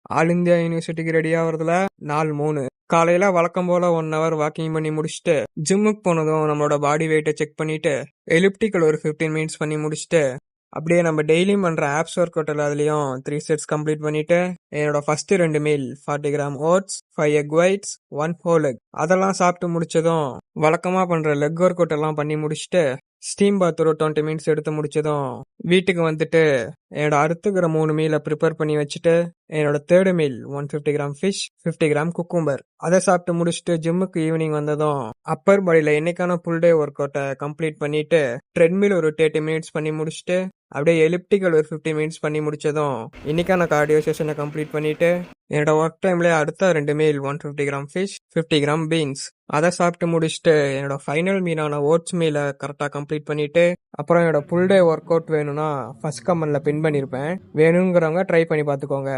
All India யூனிவர்சிட்டிக்கு ready ஆகுறதுல நாள் 3. காலையில வழக்கம் போல 1 ஹவர் வாக்கிங் பண்ணி முடிச்சுட்டு, ஜிம்முக்கு போனதும் நம்மளோட பாடி வெயிட்டை செக் பண்ணிட்டு, எலிப்டிக்கல் ஒரு 15 மினிட்ஸ் பண்ணி முடிச்சுட்டு, அப்படியே நம்ம டெய்லியும் பண்ற ஆப்ஸ் ஒர்க் அவுட் எல்லாத்துலயும் 3 செட்ஸ் கம்ப்ளீட் பண்ணிட்டு, என்னோட first 2 meal 40 gram oats, 5 egg whites, 1 whole egg அதெல்லாம் சாப்பிட்டு முடிச்சதும் வழக்கமா பண்ற லெக் ஒர்க் அவுட் எல்லாம் பண்ணி முடிச்சுட்டு, ஸ்டீம் பாத் ஒரு 20 மினிட்ஸ் எடுத்து முடிச்சதும் வீட்டுக்கு வந்துட்டு என்னோட அடுத்துக்கிற 3 மீலை ப்ரிப்பேர் பண்ணி வச்சுட்டு, என்னோட third meal 150 gram fish, 50 gram cucumber அதை சாப்பிட்டு முடிச்சுட்டு ஜிம்முக்கு ஈவினிங் வந்ததும் அப்பர் பாடியில என்னைக்கான ஃபுல் டே ஒர்க் அவுட்டை கம்ப்ளீட் பண்ணிட்டு, ட்ரெட்மில் ஒரு 30 மினிட்ஸ் பண்ணி முடிச்சுட்டு, அப்படியே எலிப்டிக்கல் ஒரு 50 மினிட்ஸ் பண்ணி முடிச்சதும் இன்னைக்கான கார்டியோ செஷனை கம்ப்ளீட் பண்ணிட்டு, என்னோட ஒர்க் டைம்ல அடுத்த 2 meal 150 gram fish, 50 gram beans அதை சாப்பிட்டு முடிச்சுட்டு, என்னோட ஃபைனல் மீலான ஓட்ஸ் மீலை கரெக்டாக கம்ப்ளீட் பண்ணிட்டு, அப்புறம் என்னோட ஃபுல் டே ஒர்க் அவுட் வேணும்னா ஃபர்ஸ்ட் கமெண்ட்ல பின் பண்ணியிருப்பேன். வேணுங்கிறவங்க ட்ரை பண்ணி பார்த்துக்கோங்க.